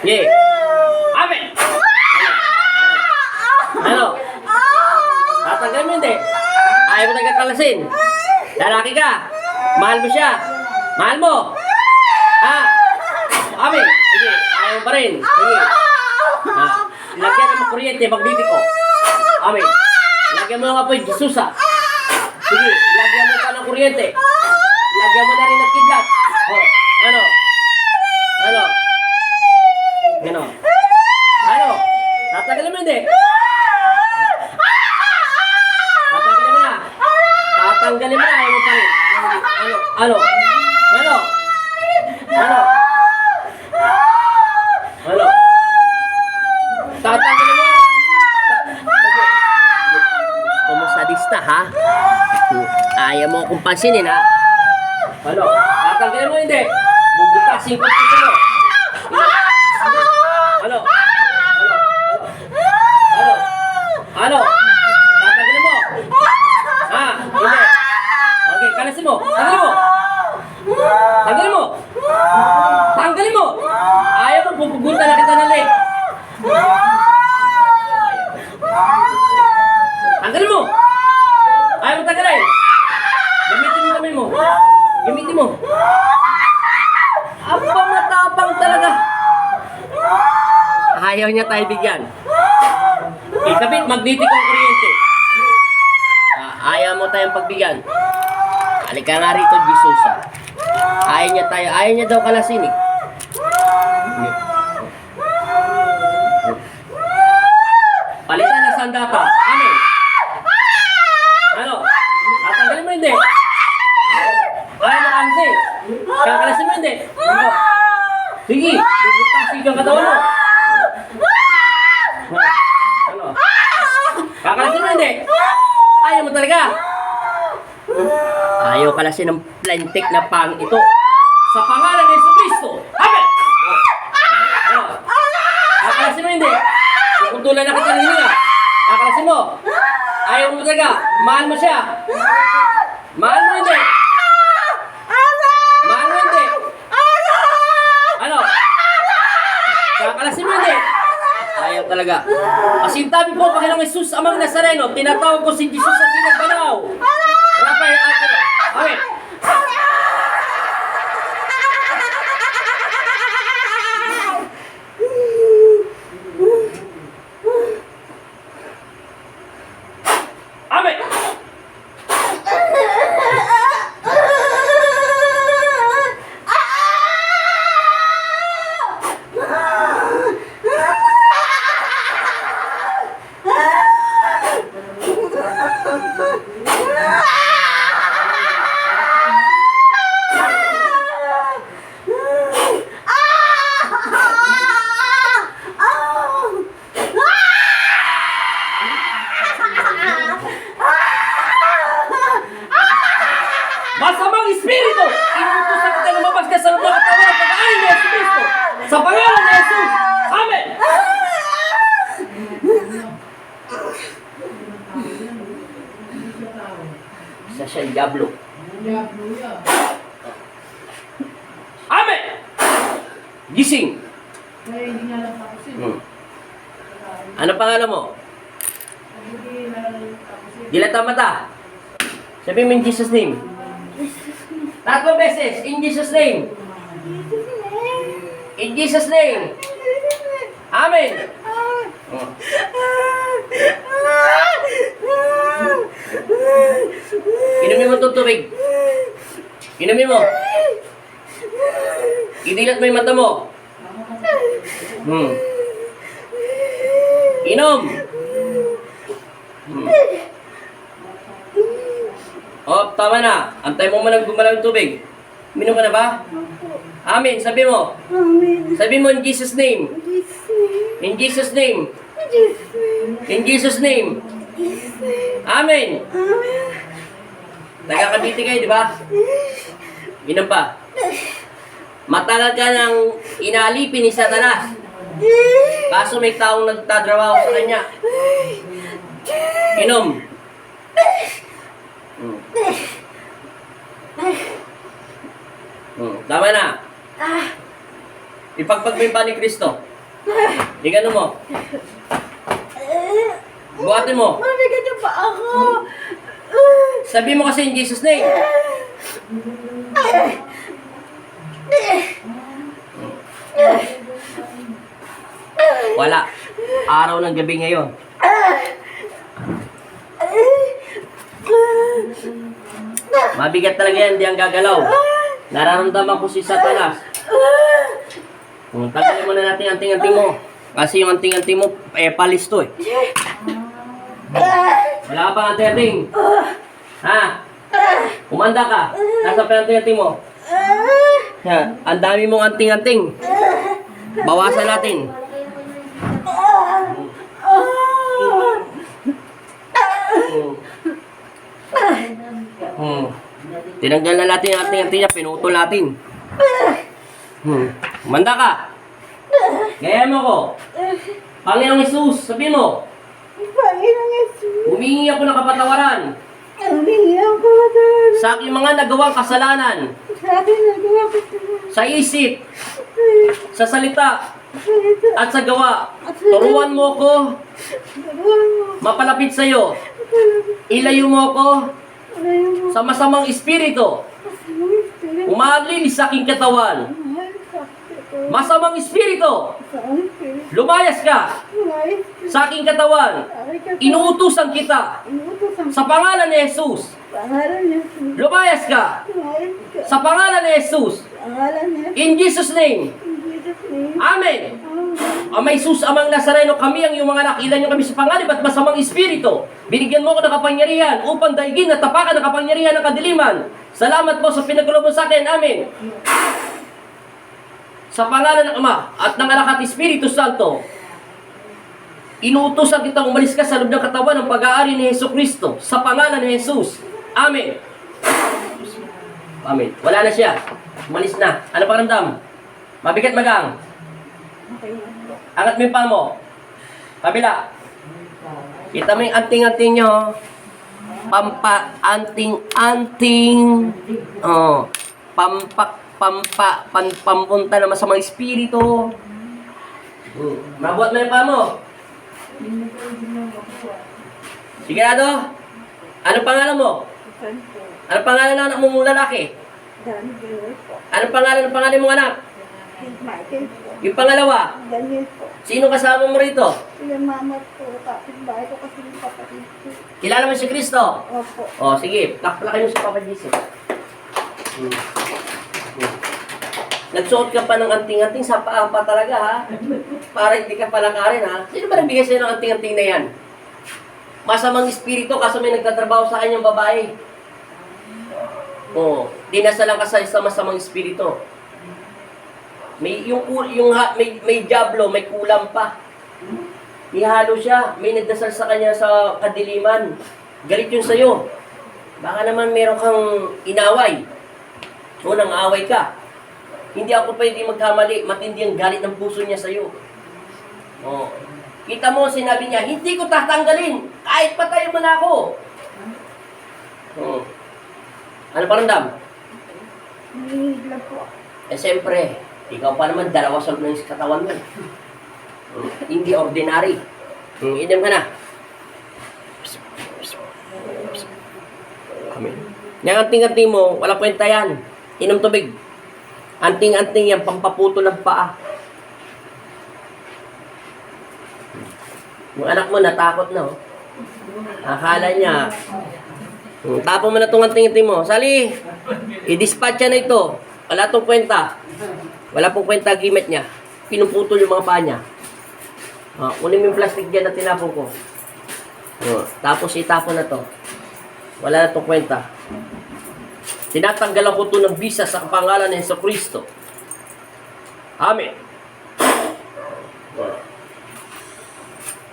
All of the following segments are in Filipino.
Sige. Amen! Ano? Tatanggalin mo hindi? Ayaw mo nagkakalasin? Lalaki ka? Mahal mo siya? Mahal mo? Ha? Amen! Sige, ayaw mo pa rin. Sige. Ha? Lagyan mo kuryente, magbibig ko. Amen. Lagyan mo ng apoy, Jesus ha. Sige, lagyan mo pa ng kuryente. Lagyan mo na rin ng kidlat. Oh, ano? Ano? Ano? Ano? Tatanggalin mo hindi? Tatanggalin mo na. Tatanggalin mo na, ayaw mo pa rin. Ano? Ano? Ano? Ano? Ano? Tatanggalin mo. Kumusadista ha? Ayaw mo akong pansinin ha? Ano? Tatanggalin mo hindi? Bubutasin ko ito mo. Ano? Ano? Ano? Ano? Tatanggalin mo? Ha? Hindi. Okay, kalasin mo. Tanggalin mo. Tanggalin mo. Tanggalin mo. Ayaw mo, pupugunta na kita ng leg. Tanggalin mo. Ayaw mo tanggalin. Gamitin mo kamay mo. Gamitin mo. Apa matapang talaga. Ayaw niya tayo bigyan. Ikabit, magnetic ang kuryente. Ayaw mo tayong pagbigyan. Halika nga rito, Jesus. Ayaw niya tayo. Ayaw niya daw kalasin eh. Palitan na sandata. Amen. Ano? Tatanggalin mo hindi? Ayaw mo kasi. Kakalasin mo hindi? Ano? Sige. Bubutasin kang katawan mo. Ano? Kakalasin mo hindi? Ayaw mo talaga. Ayaw kalasin ng plantik na pang ito. Sa pangalan ni Jesucristo. Amen! Ano? Kakalasin mo hindi? Kukuntulan na kita ng hininga. Kakalasin mo. Ayaw mo talaga. Mahal mo siya. Mahal mo hindi. Mahal mo hindi. Ano? Kakalasin mo hindi. Ayaw talaga. Pasintabi po, Panginoong Jesus, amang Nazareno, tinatawag ko si Jesus sa Pinagbanaw. Rafael Alcano. Amen. Amen. Masamang espiritu, inutos na kita lumabas ka sa loob ng katawan at pag-aayon ni Jesucristo. Sa pangalan ni Jesus. Amen. Isa siyang diablo. Amen. Gising. Ano pangalan mo? Dilata mata. Sabihin mo in Jesus' name. Tatlong beses. In Jesus' name. In Jesus' name. Amen. Inumin mo itong tubig. Inumin mo. Idilat mo yung mata mo. Inom. Oh, tama na. Antay mo muna gumalaw yung tubig. Minom ka na ba? Amen. Sabi mo. Amen. Sabi mo in Jesus' name. In Jesus' name. In Jesus' name. Amen. Nagkakabiti kayo, di ba? Inom pa. Matagal ka ng inaalipin ni Satanas. Kaso may taong nagtatrabaho sa kanya. Inom. Tama na. Ipagpag mo yung pa ni Kristo. Ligano mo. Buhatin mo. Mabigat yung pa ako. Sabi mo kasi in Jesus name. Wala. Araw ng gabi ngayon. Mabigat talaga yan, di ang gagalaw. Nararamdaman ko si Satanas. Tagalin muna natin ang anting-anting mo. Kasi yung anting-anting mo, palis to eh. Wala ka pang anting-anting. Ha? Umanda ka. Nasa pa anting-anting mo. Yan. Ang dami mong anting-anting. Bawasan natin. Tinanggal na natin yung anting-anting niya. Pinutol natin. Umanda ka. Gaya mo ko. Panginoong Jesus, sabihin mo. Panginoong Jesus. Humingi ako ng kapatawaran Humingi ako ng sa aking mga nagawang kasalanan. sa akin nagawa ko Sa isip, sa salita, at sa gawa. Turuan mo ko mapalapit sa iyo. Ilayo mo ko sa masamang espiritu. Umaglilis sa aking katawan. Masamang espiritu. Lumayas ka sa aking katawan. Inuutusan kita sa pangalan ni Jesus. Lumayas ka sa pangalan ni Jesus. In Jesus' name. Amen. Amay Jesus, amang Nazareno, kami ang iyong mga anak. Ilan niyo kami sa panganib at masamang espiritu. Binigyan mo ko ng kapangyarihan upang daigin at tapakan ng kapangyarihan ng kadiliman. Salamat po sa pinagkulo mo sa akin. Amen. Sa pangalan ng Ama at ng Anak at Espiritu Santo, inuutosan kitang umalis ka sa loob ng katawan ng pag-aari ni Jesucristo. Sa pangalan ni Jesus. Amen. Amen. Wala na siya. Umalis na. Ano pakiramdam? Mabigat magang. Angat mo yung paa mo. Kabila. Kita mo yung anting-anting nyo. Anting-anting. Oh. Pampunta naman sa mga espiritu. Mabuhat mo yung paa mo. Sigurado? Ano pangalan mo? Ano pangalan ng anak mo mong lalaki? Ano pangalan ng pangalan mong anak? Yung pangalawa? Daniel po. Sino kasama mo rito? Yung mama po, kapitbahay ko kasi yung kapatid ko. Kilala mo si Kristo? Opo. O, sige. Plak-plakin mo si Papa Jesus. Nagsuot ka pa ng anting-anting sa paa pa talaga, ha? Para hindi ka palakarin, ha? Sino ba nagbigay sa'yo ng anting-anting na yan? Masamang espiritu, kaso may nagtatrabaho sa kanyang babae. Oo. Dinasalang ka sa isang masamang espiritu. May may diablo, may kulam pa. Ihalo siya, may nagdasal sa kanya sa kadiliman. Galit yun sa'yo. Baka naman meron kang inaway. O nang away ka. Hindi ako pwede magkamali, matindi ang galit ng puso niya sa'yo. Oh. Kita mo, sinabi niya, hindi ko tatanggalin, kahit patay mo na ako. Oh. Ano paramdam? Nanginigla po. Eh, siyempre, ikaw pa naman, dalawa sa ng katawan mo. Hindi ordinary. Inom ka na. Amen. Yung anting-anting mo, wala kwenta yan. Inom tubig. Anting-anting yan, pampaputo ng paa. Yung anak mo, natakot na, oh. Akala niya, tapon mo na itong anting-anting mo. Sali, i-dispatch na ito. Wala itong kwenta. Wala pong kwenta gimit niya. Pinuputol yung mga paa niya. Kunin mo yung plastic dyan na tinapon ko. Tapos itapon na to. Wala na itong kwenta. Tinatanggalan ko ito ng visa sa pangalan ng Jesucristo. Amen.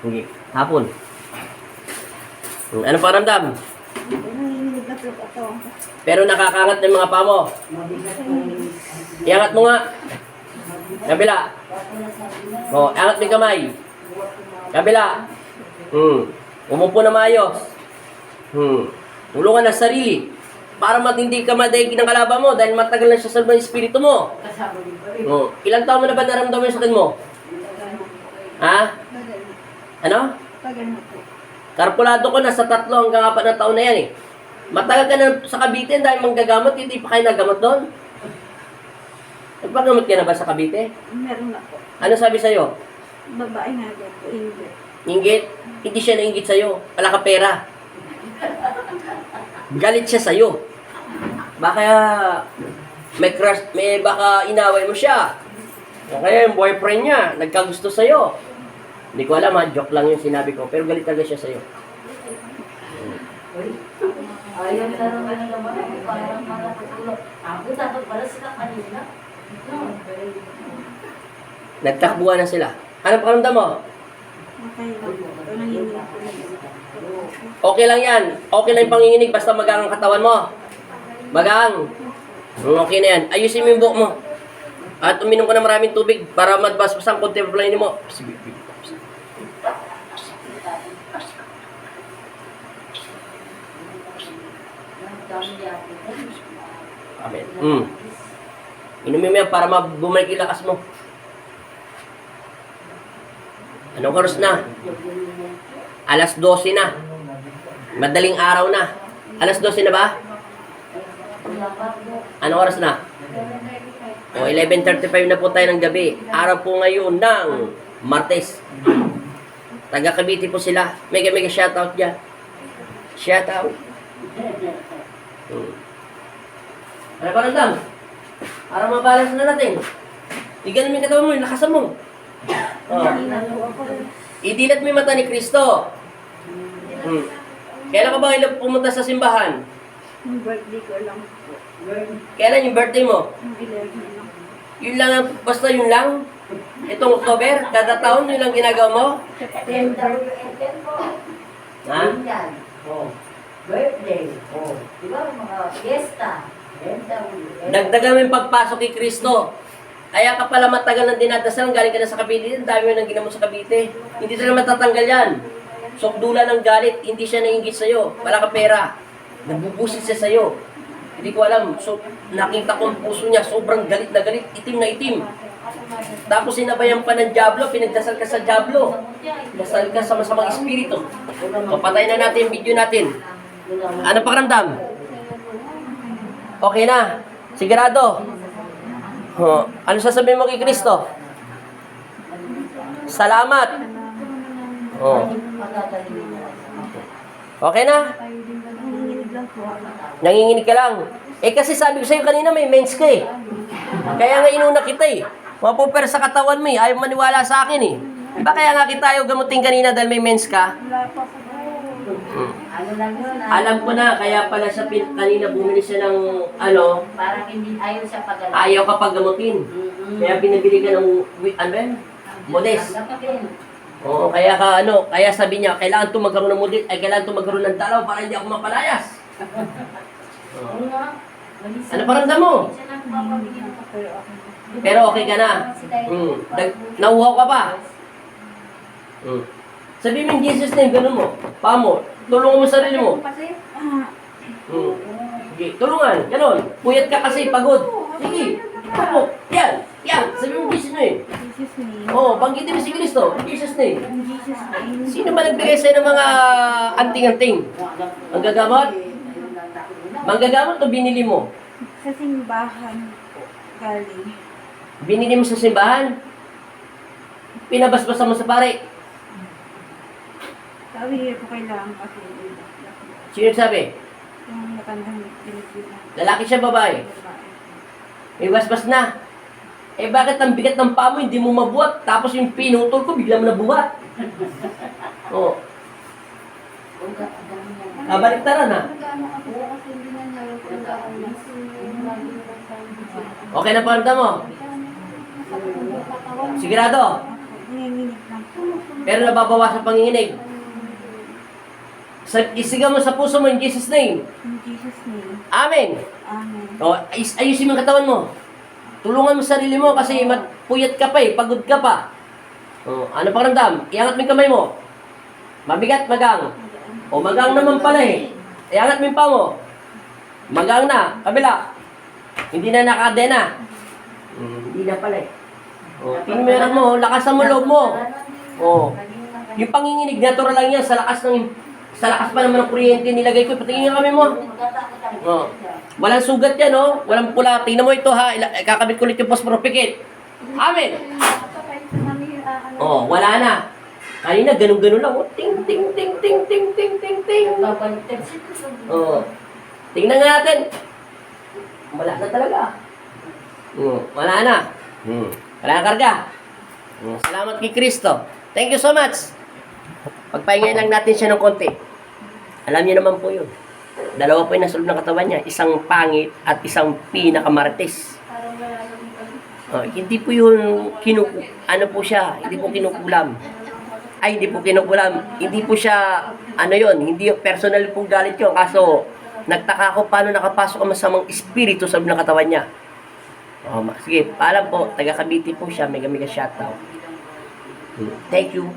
Sige, hapon. Ano paramdam? Nanginginig na po katawan ko. Pero nakakangat ng mga paa mo. Iangat mo nga. Kabila. Angat mo yung kamay. Kabila. Umupo na maayos. Tulungan na sarili. Para matindi ka madaig ng kalaban mo dahil matagal na siya sa espiritu mo. Ilang taon mo na ba naramdaman yung sakit mo? Ha? Tagal. Ano? Tagal na po. Karpulado ko na sa 3 hanggang 4 na taon na yan eh. Matagal ka na sa Cavite dahil manggagamot, hindi pa kayo nagamot doon. Nagpagamot ka na ba sa Cavite? Meron na po. Ano sabi sa'yo? Babae nga din po. Hindi. Inggit? Hindi siya nainggit sa'yo. Wala ka pera. Galit siya sa'yo. Baka may crush, baka inaway mo siya. O kaya yung boyfriend niya, nagkagusto sa'yo. Hindi ko alam ha, joke lang yung sinabi ko. Pero galit talaga siya sa'yo. Ayaw na naman parang malakatulog. Ako dapat pala sila kanina. Nagtakbuhan na sila. Anong pakiramdam mo? Okay lang po. Nanginginig po na yun. Okay lang yan. Okay lang yung panginginig basta magang ang katawan mo. Magang. Okay na yan. Ayusin mo yung buhok mo. At uminom ka ng maraming tubig para madbasbas ang konti pa mo. Amen. Inumin mo yan para bumalik yung lakas mo. Anong oras na? Alas 12 na. Madaling araw na. Alas 12 na ba? Anong oras na? O, 11:35 na po tayo ng gabi. Araw po ngayon ng Martes. Taga Cavite po sila. Mega shoutout dyan. Shoutout. Ano pa nandang? Para mabalance na natin. Tignan mo yung katawan mo, yung lakasan mo. Oh. Idilat mo yung mata ni Kristo. Kailan ka ba pumunta sa simbahan? Yung birthday ko lang po. Kailan yung birthday mo? Yung 11 lang. Yun lang, basta yun lang. Itong October, kada taon yun lang ginagawa mo? September. Ha? Oh. Birthday. Oh. Di ba mga fiesta? Dagdagan mo yung pagpasok kay Kristo. Kaya ka pala matagal ng dinadasal, galing ka na sa Cavite, ang dami mo nang ginamot sa Cavite. Hindi talaga matatanggal yan. Sokdula ng galit, hindi siya nainggit sa'yo. Wala ka pera. Nagbubusit siya sa'yo. Hindi ko alam. So, nakita ko ang puso niya, sobrang galit na galit, itim na itim. Tapos sinabayan pa ng Diablo, pinagdasal ka sa Diablo. Dasal ka sa masamang espiritu. Papatay na natin yung video natin. Ano pakiramdam? Okay na. Sigurado. Oh, ano sasabihin mo kay Kristo? Salamat. Oh. Okay na? Nanginginig lang po. Nanginginig ka lang. Eh kasi sabi ko sa'yo kanina may mens ka eh. Kaya nga inuna kita eh. Mapuper sa katawan mo eh. Ayaw maniwala sa akin eh. Diba kaya nga kita ayaw gamutin kanina dahil may mens ka? Wala pa po. Ano lang yun? Alam ko na, kaya pala siya kanina bumili siya ng ano, Parang hindi ayaw siya pagalaw. ayaw ka paggamutin. Kaya pinabili ka ng, ano ba yun? Modest. Oo, kaya ka ano, kaya sabi niya, kailangan to magkaroon ng modest, ay kailangan to magkaroon ng dalaw para hindi ako mapalayas. Oo nga. Ano paramdam mo? Siya lang papabigyan ko. Pero okay. Pero okay ka na. Nauhaw ka pa. Sabi mo in Jesus name, ganun mo. Pa mo. Tulungan mo sarili mo. Kasi, Sige, tulungan. Ganun. Puyat ka kasi, pagod. Sige. Tapos, yan. Yan. Sabi mo Jesus name. Jesus name. Oo, banggitin mo si Kristo. Jesus name. In Jesus name. Sino ba nagbigay sa'yo ng mga anting-anting? Manggagamot? Manggagamot o binili mo? Sa simbahan po, galing. Binili mo sa simbahan? Pinabasbasan mo sa pare? Sabi po kailangan kasi Sino nagsabi? yung matandang pinagbilan. Lalaki siya, babae? May basbas na. Eh bakit ang bigat ng paa mo, hindi mo mabuhat? Tapos yung pinutol ko, bigla mo nabuhat. Oo. Kabaliktaran ha. Okay na paramdam mo? Sigurado? Nanginginig lang po. Pero nababawasan panginginig. Isigaw mo sa puso mo in Jesus name. In Jesus name. Amen. Amen. O, ayusin mo ang katawan mo. Tulungan mo sarili mo kasi puyat ka pa eh, pagod ka pa. O, ano pakiramdam? Iangat mo yung kamay mo. Mabigat, magang. O, magang naman pala eh. Iangat mo yung paa mo. Magang na, kabila. Hindi na nakadena. Hindi na pala eh. O, pinmeran mo, lakasan mo loob mo. Oh. Yung panginginig, natural lang yan. Sa lakas pa naman ng kuryente nilagay ko. Patingin nga kami mo. Oh. Walang sugat yan, oh. Walang pula. Tingnan mo ito, ha. Kakabit ko ulit yung pospropikit. Amin. Oh, wala na. Kanina, ganun-ganun lang. Oh. Ting, ting, ting, ting, ting, ting, ting, ting. Oh. Tingnan nga natin. Wala na talaga. Wala na. Wala na karga. Salamat kay Kristo. Thank you so much. Pagpahingay lang natin siya ng konti. Alam niyo naman po yun. Dalawa po yung nasulog ng katawan niya. Isang pangit at isang pinakamarites. Hindi po yun ano po siya, hindi po kinukulam. Hindi po siya, hindi personal pong galit yun. Kaso, nagtaka ko paano nakapasok ang masamang espiritu sa loob ng katawan niya. Sige, paalam po, taga Cavite po siya, mega shoutout. Thank you.